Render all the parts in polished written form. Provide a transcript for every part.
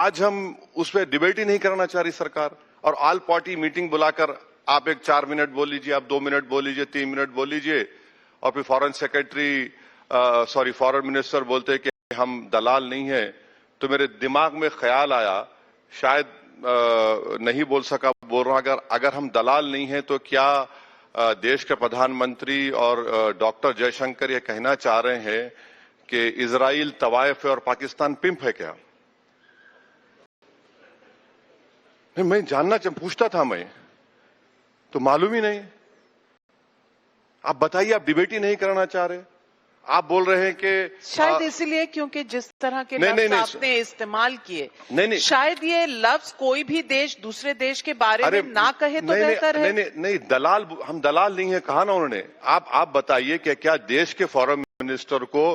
आज हम उस पर डिबेट ही नहीं करना चाह रही सरकार, और ऑल पार्टी मीटिंग बुलाकर आप एक 4 मिनट बोल लीजिए, आप 2 मिनट बोल लीजिए, 3 मिनट बोल लीजिए, और फिर फॉरेन मिनिस्टर बोलते हैं कि हम दलाल नहीं है। तो मेरे दिमाग में ख्याल आया, शायद नहीं बोल सका, बोल रहा अगर हम दलाल नहीं है तो क्या देश के प्रधानमंत्री और डॉक्टर जयशंकर ये कहना चाह रहे हैं कि इजराइल तवायफ है और पाकिस्तान पिंप है क्या? मैं पूछता था, मैं तो मालूम ही नहीं। आप बताइए, आप डिबेट ही नहीं करना चाह रहे। आप बोल रहे हैं कि शायद इसलिए क्योंकि जिस तरह के लफ्ज आपने इस्तेमाल किए, शायद ये लफ्ज कोई भी देश दूसरे देश के बारे में ना कहे तो बेहतर है। नहीं, दलाल, हम दलाल नहीं है, कहा ना उन्होंने। आप बताइए कि क्या देश के फॉरेन मिनिस्टर को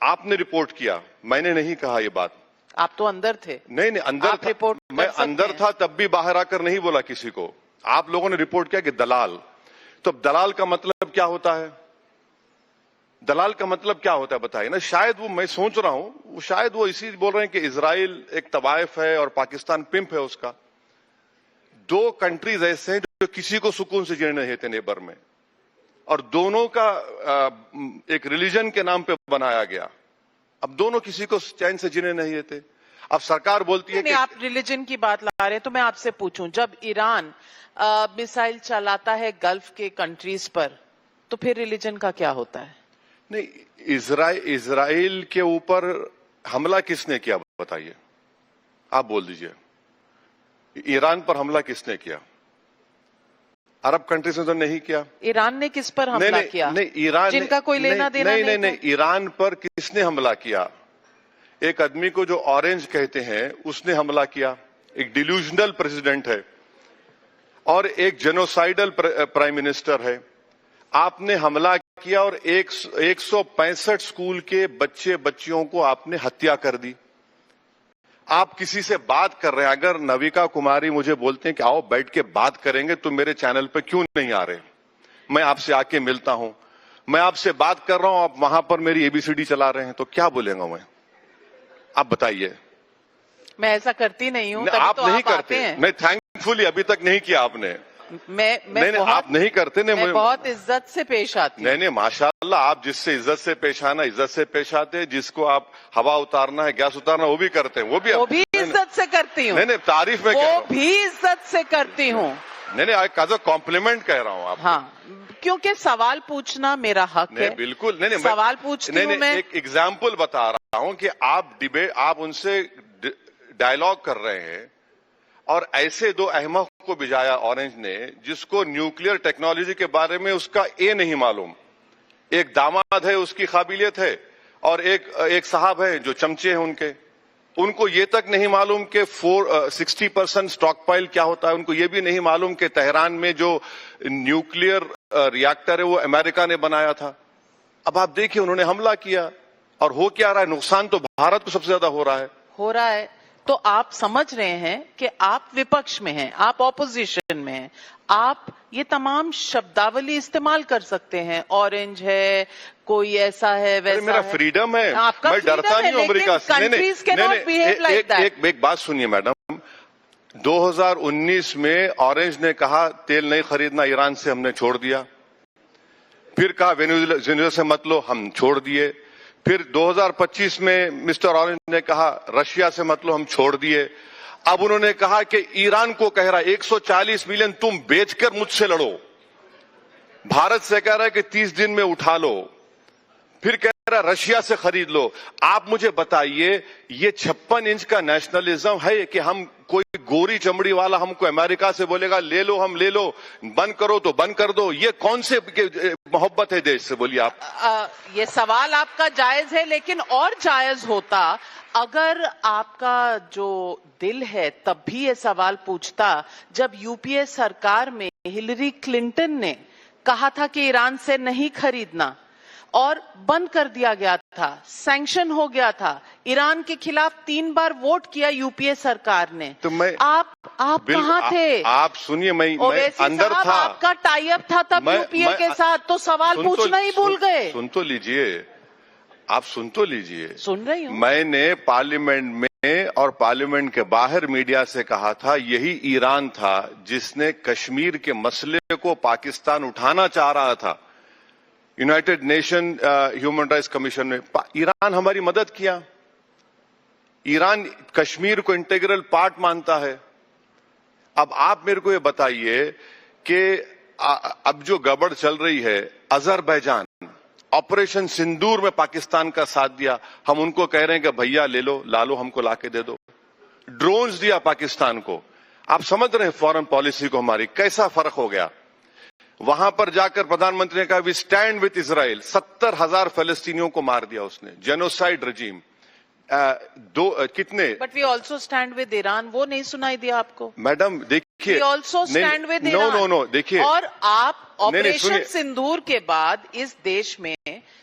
आपने रिपोर्ट किया? मैंने नहीं कहा ये बात। आप तो अंदर थे। नहीं, अंदर था, मैं अंदर था, तब भी बाहर आकर नहीं बोला किसी को। आप लोगों ने रिपोर्ट किया कि दलाल। तो दलाल का मतलब क्या होता है? दलाल का मतलब क्या होता है बताइए ना। शायद वो, मैं सोच रहा हूं, शायद वो इसी बोल रहे हैं कि इजराइल एक तवायफ है और पाकिस्तान पिंप है उसका। 2 कंट्रीज ऐसे हैं जो किसी को सुकून से जीने नहीं देते नेबर में, और दोनों का एक रिलीजन के नाम पे बनाया गया। अब दोनों किसी को चैन से जीने नहीं देते। अब सरकार बोलती है कि आप रिलीजन की बात ला रहे हैं, तो मैं आपसे पूछूं, जब ईरान मिसाइल चलाता है गल्फ के कंट्रीज पर, तो फिर रिलीजन का क्या होता है? नहीं, इजराइल के ऊपर हमला किसने किया बताइए? आप बोल दीजिए। ईरान पर हमला किसने किया? अरब कंट्रीज ने तो नहीं किया। ईरान ने किस पर हमला किया? नहीं, ईरान, जिनका कोई लेना देना नहीं, ईरान पर किसने हमला किया? एक आदमी को जो ऑरेंज कहते हैं उसने हमला किया। एक डिल्यूजनल प्रेसिडेंट है और एक जेनोसाइडल प्राइम मिनिस्टर है। आपने हमला किया और 165 स्कूल के बच्चे बच्चियों को आपने हत्या कर दी। आप किसी से बात कर रहे हैं, अगर नविका कुमारी मुझे बोलते हैं कि आओ बैठ के बात करेंगे, तो मेरे चैनल पे क्यों नहीं आ रहे? मैं आपसे आके मिलता हूं, मैं आपसे बात कर रहा हूं, आप वहां पर मेरी एबीसीडी चला रहे हैं, तो क्या बोलेगा मैं? आप बताइए। मैं ऐसा करती नहीं हूं। आप तो नहीं आप करते हैं। नहीं, थैंकफुली अभी तक नहीं किया आपने। मैं आप नहीं करते। मैं बहुत इज्जत से पेश आती हूं। नहीं, माशाल्लाह, आप जिससे इज्जत से पेश आना, इज्जत से पेश आते। जिसको आप हवा उतारना है, गैस उतारना, वो भी करते हैं। वो भी इज्जत से करती हूँ। नहीं, तारीफ में वो भी इज्जत से करती हूँ। नहीं, एज अ कॉम्प्लीमेंट कह रहा हूँ आप। हाँ, क्योंकि सवाल पूछना मेरा हक है। बिल्कुल। नहीं, सवाल पूछती हूँ मैं। एक एग्जाम्पल बता रहा हूँ कि आप उनसे डायलॉग कर रहे हैं, और ऐसे 2 अहमक को भिजाया ऑरेंज ने, जिसको न्यूक्लियर टेक्नोलॉजी के बारे में उसका नहीं मालूम। एक दामाद है, उसकी काबिलियत है, और एक साहब है जो चमचे हैं उनको ये तक नहीं मालूम कि 60% स्टॉक पाइल क्या होता है। उनको ये भी नहीं मालूम कि तेहरान में जो न्यूक्लियर रिएक्टर है वो अमेरिका ने बनाया था। अब आप देखिए, उन्होंने हमला किया, और हो क्या रहा है? नुकसान तो भारत को सबसे ज्यादा हो रहा है। तो आप समझ रहे हैं कि आप विपक्ष में हैं, आप ऑपोजिशन में हैं, आप ये तमाम शब्दावली इस्तेमाल कर सकते हैं। ऑरेंज है, कोई ऐसा है, वैसा मेरा फ्रीडम है, मैं डरता नहीं हूं अमेरिका से। एक बात सुनिए मैडम, 2019 में ऑरेंज ने कहा तेल नहीं खरीदना ईरान से, हमने छोड़ दिया। फिर कहा वेनेजुएला से मत लो, हम छोड़ दिए। फिर 2025 में मिस्टर ऑरेंज ने कहा रशिया से मत लो, हम छोड़ दिए। अब उन्होंने कहा कि ईरान को कह रहा है 140 मिलियन तुम बेचकर मुझसे लड़ो। भारत से कह रहा है कि 30 दिन में उठा लो। फिर कह रहा है रशिया से खरीद लो। आप मुझे बताइए, ये 56 इंच का नेशनलिज्म है कि हम कोई गोरी चमड़ी वाला हमको अमेरिका से बोलेगा ले लो, हम ले लो, बंद करो तो बंद कर दो? ये कौन से मोहब्बत है देश से? बोलिए आप। ये सवाल आपका जायज है, लेकिन और जायज होता अगर आपका जो दिल है तब भी ये सवाल पूछता, जब यूपीए सरकार में हिलरी क्लिंटन ने कहा था कि ईरान से नहीं खरीदना, और बंद कर दिया गया था, सैंक्शन हो गया था, ईरान के खिलाफ 3 बार वोट किया यूपीए सरकार ने। तो आप कहाँ थे? आप सुनिए, मैं अंदर था। आपका टाई अप था तब यूपीए के साथ, तो सवाल पूछना ही भूल गए। सुन तो लीजिए, आप सुन तो लीजिए। सुन रही हूँ। मैंने पार्लियामेंट में और पार्लियामेंट के बाहर मीडिया से कहा था, यही ईरान था जिसने कश्मीर के मसले को पाकिस्तान उठाना चाह रहा था United nation human rights commission में। ईरान हमारी मदद किया। ईरान कश्मीर को इंटीग्रल पार्ट मानता है। अब आप मेरे को ये बताइए कि अब जो गड़बड़ चल रही है, अजरबैजान ऑपरेशन सिंदूर में पाकिस्तान का साथ दिया, हम उनको कह रहे हैं कि भैया ले लो, ला लो, हमको लाके दे दो। ड्रोन्स दिया पाकिस्तान को। आप समझ रहे हैं फॉरेन पॉलिसी को हमारी कैसा फर्क हो गया। वहां पर जाकर प्रधानमंत्री ने कहा वी स्टैंड विथ इजराइल। 70,000 फलस्तीनियों को मार दिया उसने, जेनोसाइड रजीम। कितने but we also stand with Iran, वो नहीं सुनाई दिया आपको? मैडम देखिए, we also stand with Iran. No देखिए, और आप ऑपरेशन सिंदूर के बाद इस देश में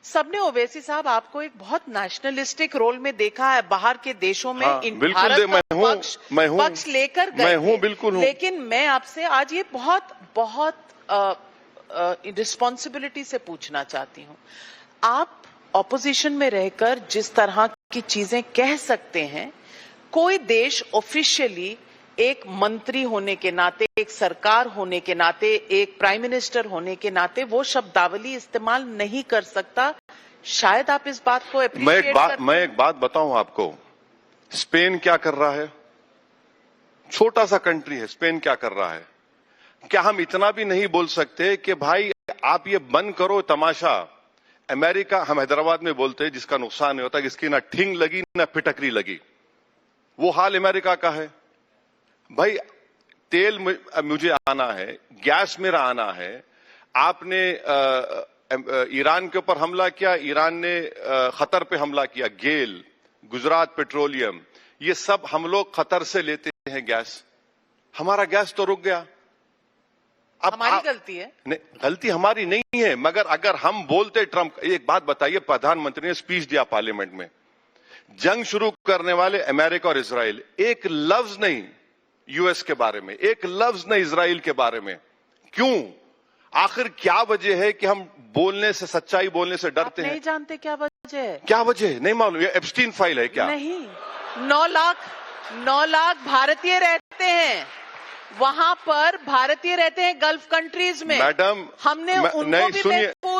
सबने, ओवैसी साहब, आपको एक बहुत नेशनलिस्टिक रोल में देखा है। बाहर के देशों में भारत का पक्ष लेकर गए। मैं हूं, बिल्कुल हूं। लेकिन मैं आपसे आज ये बहुत रिस्पॉन्सिबिलिटी से पूछना चाहती हूं, आप ऑपोजिशन में रहकर जिस तरह की चीजें कह सकते हैं, कोई देश ऑफिशियली एक मंत्री होने के नाते, एक सरकार होने के नाते, एक प्राइम मिनिस्टर होने के नाते वो शब्दावली इस्तेमाल नहीं कर सकता। शायद आप इस बात को मैं एक बात बताऊं आपको, स्पेन क्या कर रहा है? छोटा सा कंट्री है, स्पेन क्या कर रहा है? क्या हम इतना भी नहीं बोल सकते कि भाई आप ये बंद करो तमाशा? अमेरिका, हम हैदराबाद में बोलते हैं जिसका नुकसान नहीं होता कि इसकी ना ठिंग लगी ना फिटकरी लगी, वो हाल अमेरिका का है। भाई तेल मुझे आना है, गैस मेरा आना है। आपने ईरान के ऊपर हमला किया, ईरान ने खतर पे हमला किया, गेल, गुजरात पेट्रोलियम, ये सब हम लोग खतर से लेते हैं गैस। हमारा गैस तो रुक गया। अब हमारी गलती है? नहीं, गलती हमारी नहीं है, मगर अगर हम बोलते, ट्रंप, एक बात बताइए, प्रधानमंत्री ने स्पीच दिया पार्लियामेंट में, जंग शुरू करने वाले अमेरिका और इजराइल, एक लफ्ज नहीं यूएस के बारे में, एक लफ्ज नहीं इजराइल के बारे में। क्यों? आखिर क्या वजह है कि हम बोलने से, सच्चाई बोलने से डरते हैं? नहीं जानते क्या वजह है? क्या वजह है? नहीं मालूम। ये एप्स्टीन फाइल है क्या? नहीं। 9 लाख भारतीय रहते हैं वहां पर, भारतीय रहते हैं गल्फ कंट्रीज में। मैडम, हमने उनको भी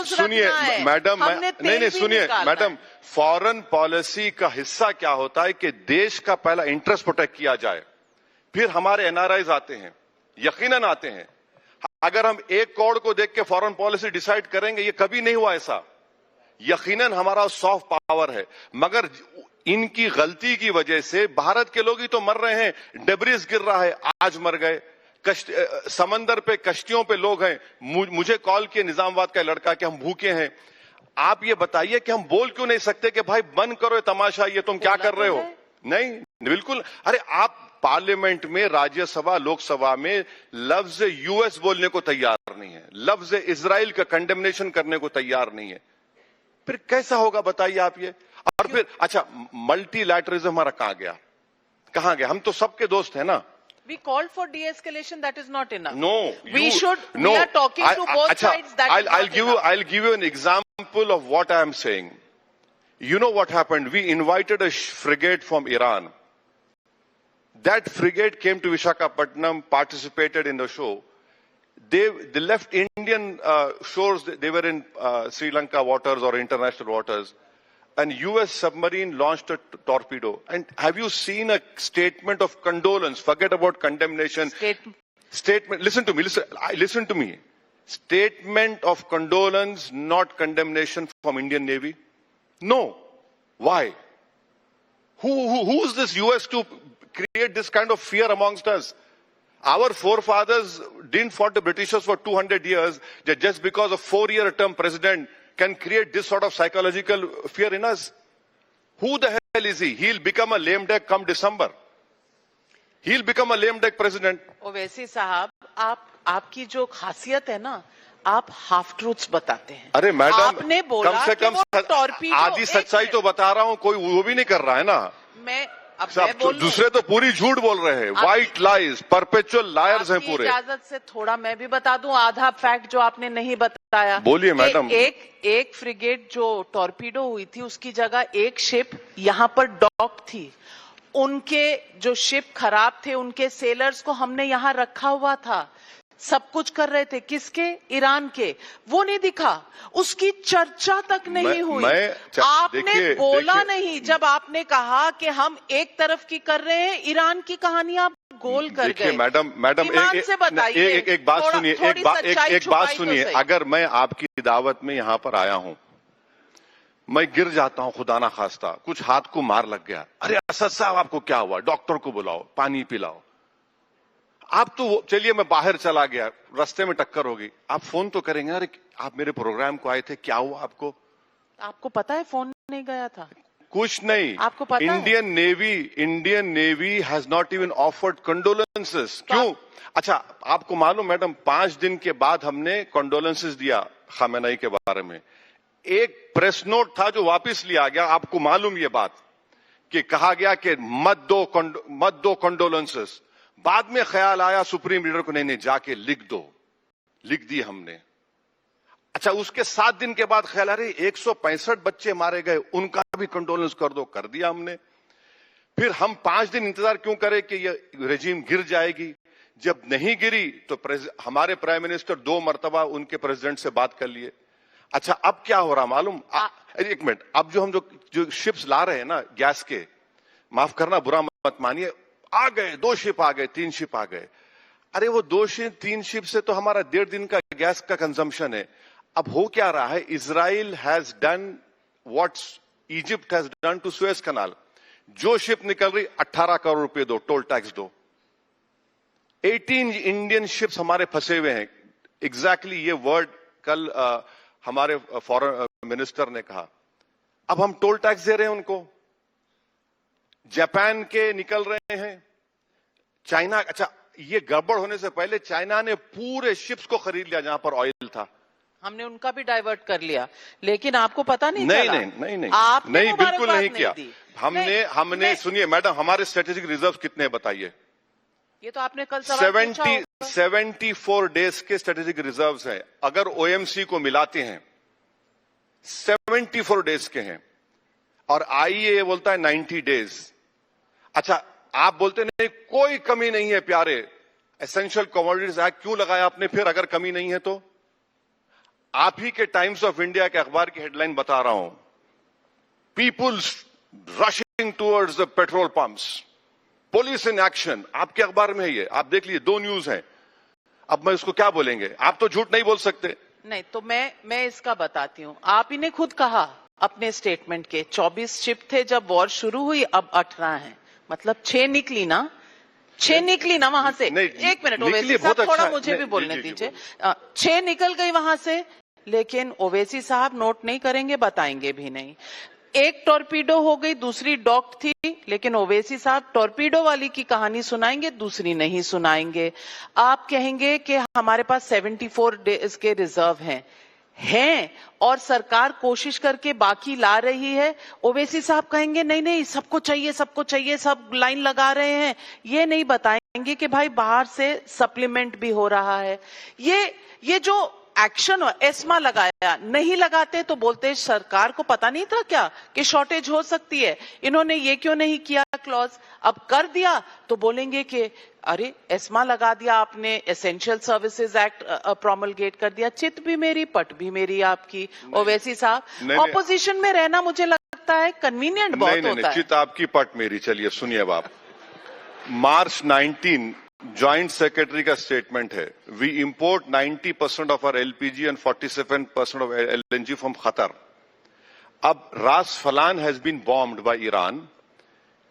सुनिए मैडम, नहीं सुनिए मैडम, फॉरेन पॉलिसी का हिस्सा क्या होता है कि देश का पहला इंटरेस्ट प्रोटेक्ट किया जाए, फिर हमारे एनआरआईज आते हैं, यकीनन आते हैं। अगर हम 1 करोड़ को देख के फॉरेन पॉलिसी डिसाइड करेंगे, ये कभी नहीं हुआ ऐसा। यकीनन हमारा सॉफ्ट पावर है, मगर इनकी गलती की वजह से भारत के लोग ही तो मर रहे हैं। डेब्रिस गिर रहा है, आज मर गए। समंदर पे, कश्तियों पे लोग हैं। मुझे कॉल किए निजामाबाद का लड़का कि हम भूखे हैं। आप ये बताइए कि हम बोल क्यों नहीं सकते कि भाई बंद करो ये तमाशा, ये तुम क्या कर रहे हो? नहीं, बिल्कुल। अरे आप पार्लियामेंट में, राज्यसभा, लोकसभा में लफ्ज यूएस बोलने को तैयार नहीं है, लफ्ज इजराइल का कंडेमनेशन करने को तैयार नहीं है, फिर कैसा होगा बताइए आप ये? और फिर अच्छा, मल्टीलैटरलिज्म हमारा कहां गया? हम तो सबके दोस्त हैं ना। We called for de-escalation. That is not enough. No, we are talking to both sides. That is not enough. I'll give you an example of what I am saying. You know what happened? We invited a frigate from Iran. That frigate came to Visakhapatnam, participated in the show. They left Indian shores. They were in Sri Lanka waters or international waters. An US submarine launched a torpedo. And have you seen a statement of condolence? Forget about condemnation. Statement. Listen to me. Statement of condolence, not condemnation from Indian Navy. No. Why? Who's this US to create this kind of fear amongst us? Our forefathers didn't fight the Britishers for 200 years. That just because a 4-year term president can create this sort of psychological fear in us. Who the hell is he? He'll become a lame duck come December. He'll become a lame duck president. Owaisi साहब, आपकी जो खासियत है ना, आप half truths बताते हैं। अरे मैडम, आपने बोला कम से कम आधी सच्चाई तो बता रहा हूं, कोई वो भी नहीं कर रहा है ना। दूसरे तो पूरी झूठ बोल रहे हैं, व्हाइट लाइज, परपेचुअल लायर्स हैं पूरे। इजाजत से थोड़ा मैं भी बता दूं आधा फैक्ट जो आपने नहीं बताया। बोलिए मैडम। एक फ्रिगेट जो टॉर्पीडो हुई थी, उसकी जगह एक शिप यहां पर डॉक थी। उनके जो शिप खराब थे, उनके सेलर्स को हमने यहां रखा हुआ था, सब कुछ कर रहे थे। किसके? ईरान के। वो नहीं दिखा, उसकी चर्चा तक नहीं हुई। आपने बोला नहीं जब आपने कहा कि हम एक तरफ की कर रहे हैं, ईरान की कहानी आप गोल कर गए। मैडम से बताइए, एक बात सुनिए, एक बात सुनिए। अगर मैं आपकी दावत में यहां पर आया हूं, मैं गिर जाता हूं, खुदा ना खास्ता कुछ हाथ को मार लग गया, अरे असद साहब आपको क्या हुआ, डॉक्टर को बुलाओ, पानी पिलाओ। आप तो चलिए मैं बाहर चला गया, रास्ते में टक्कर होगी, आप फोन तो करेंगे, अरे आप मेरे प्रोग्राम को आए थे, क्या हुआ आपको? आपको पता है फोन नहीं गया था? कुछ नहीं। आपको पता Indian navy has not even offered condolences. क्यों? अच्छा, आपको मालूम मैडम, 5 दिन के बाद हमने कंडोलेंसेस दिया खामेनेई के बारे में। एक प्रेस नोट था जो वापस लिया गया। आपको मालूम ये बात कि कहा गया कि मत दो कंडोलेंसेस। बाद में ख्याल आया सुप्रीम लीडर को, नहीं जाके लिख दो, लिख दी हमने। अच्छा, उसके 7 दिन के बाद ख्याल आ रही 165 बच्चे मारे गए, उनका भी कंडोलेंस कर दो, कर दिया हमने। फिर हम 5 दिन इंतजार क्यों करें कि ये रेजिम गिर जाएगी? जब नहीं गिरी तो हमारे प्राइम मिनिस्टर 2 मरतबा उनके प्रेसिडेंट से बात कर लिए। अच्छा, अब क्या हो रहा मालूम? एक मिनट, अब जो हम जो शिप्स ला रहे हैं ना गैस के, माफ करना बुरा मत मानिए, आ गए 2 शिप आ गए, 3 शिप आ गए। अरे वो 2-3 शिप से तो हमारा 1.5 दिन का गैस का कंजम्पशन है। अब हो क्या रहा है? Israel has done what Egypt has done to Suez canal. जो शिप निकल रही 18 करोड़ रुपए दो, टोल टैक्स दो। 18 इंडियन शिप्स हमारे फंसे हुए हैं। एग्जैक्टली ये वर्ड कल हमारे फॉरेन मिनिस्टर ने कहा। अब हम टोल टैक्स दे रहे हैं उनको। जापान के निकल रहे हैं, चाइना। अच्छा, ये गड़बड़ होने से पहले चाइना ने पूरे शिप्स को खरीद लिया जहां पर ऑयल था। हमने उनका भी डाइवर्ट कर लिया, लेकिन आपको पता नहीं चला। नहीं, बिल्कुल नहीं किया हमने सुनिए मैडम, हमारे स्ट्रेटेजिक रिजर्व कितने हैं बताइए? ये तो आपने कल 74 डेज के स्ट्रेटेजिक रिजर्व्स हैं। अगर ओएमसी को मिलाते हैं 74 डेज के हैं, और आईईए बोलता है 90 डेज। अच्छा, आप बोलते नहीं कोई कमी नहीं है प्यारे, एसेंशियल कमोडिटीज एक्ट क्यों लगाया आपने फिर अगर कमी नहीं है तो? आप ही के टाइम्स ऑफ इंडिया के अखबार की हेडलाइन बता रहा हूं, peoples rushing towards the petrol pumps, police in action. आपके अखबार में है ये, आप देख लीजिए, 2 न्यूज हैं। अब मैं इसको क्या बोलेंगे? आप तो झूठ नहीं बोल सकते। नहीं तो मैं इसका बताती हूं। आप ही ने खुद कहा अपने स्टेटमेंट के 24 शिप थे जब वॉर शुरू हुई, अब 18 हैं, मतलब 6 निकली ना, 6 निकली ना वहां से। एक मिनट ओवैसी साहब, थोड़ा मुझे भी बोलने दीजिए। 6 निकल गई वहां से, लेकिन ओवैसी साहब नोट नहीं करेंगे, बताएंगे भी नहीं। एक टॉर्पीडो हो गई, दूसरी डॉक्ड थी, लेकिन ओवैसी साहब टॉर्पीडो वाली की कहानी सुनाएंगे, दूसरी नहीं सुनाएंगे। आप कहेंगे कि हमारे पास 74 डेज के रिजर्व हैं और सरकार कोशिश करके बाकी ला रही है। ओवैसी साहब कहेंगे नहीं सबको चाहिए, सब लाइन लगा रहे हैं। ये नहीं बताएंगे कि भाई बाहर से सप्लीमेंट भी हो रहा है। ये जो एक्शन एस्मा लगाया, नहीं लगाते तो बोलते सरकार को पता नहीं था क्या कि शॉर्टेज हो सकती है, इन्होंने ये क्यों नहीं किया क्लॉज। अब कर दिया तो बोलेंगे कि अरे एस्मा लगा दिया आपने, एसेंशियल सर्विसेज एक्ट प्रोमलगेट कर दिया। चित भी मेरी पट भी मेरी आपकी। ओवैसी साहब, ऑपोजिशन में रहना मुझे लगता है कन्वीनियंट बहुत होता है। चित आपकी पट मेरी। चलिए सुनिए बाप, मार्च 19 ज्वाइंट सेक्रेटरी का स्टेटमेंट है, we import 90% of our LPG and 47% of LNG from Qatar. अब रास फलान has been bombed by Iran.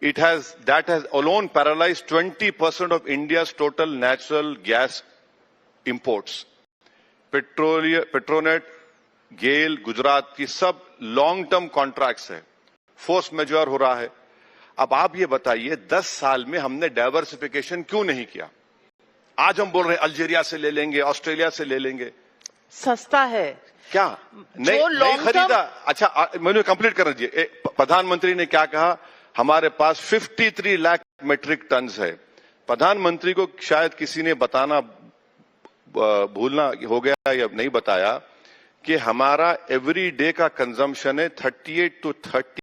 that has alone paralyzed 20% of India's total natural gas imports. Petronet, GAIL, Gujarat की सब long term contracts है, force major हो रहा है। अब आप ये बताइए 10 साल में हमने डाइवर्सिफिकेशन क्यों नहीं किया? आज हम बोल रहे हैं अल्जीरिया से ले लेंगे, ऑस्ट्रेलिया से ले लेंगे, सस्ता है क्या? नहीं खरीदा। अच्छा, मैंने कंप्लीट कर दीजिए। प्रधानमंत्री ने क्या कहा? हमारे पास 53 लाख मेट्रिक टन है। प्रधानमंत्री को शायद किसी ने बताना भूलना हो गया या नहीं बताया कि हमारा एवरी डे का कंजम्पशन है 38 to 30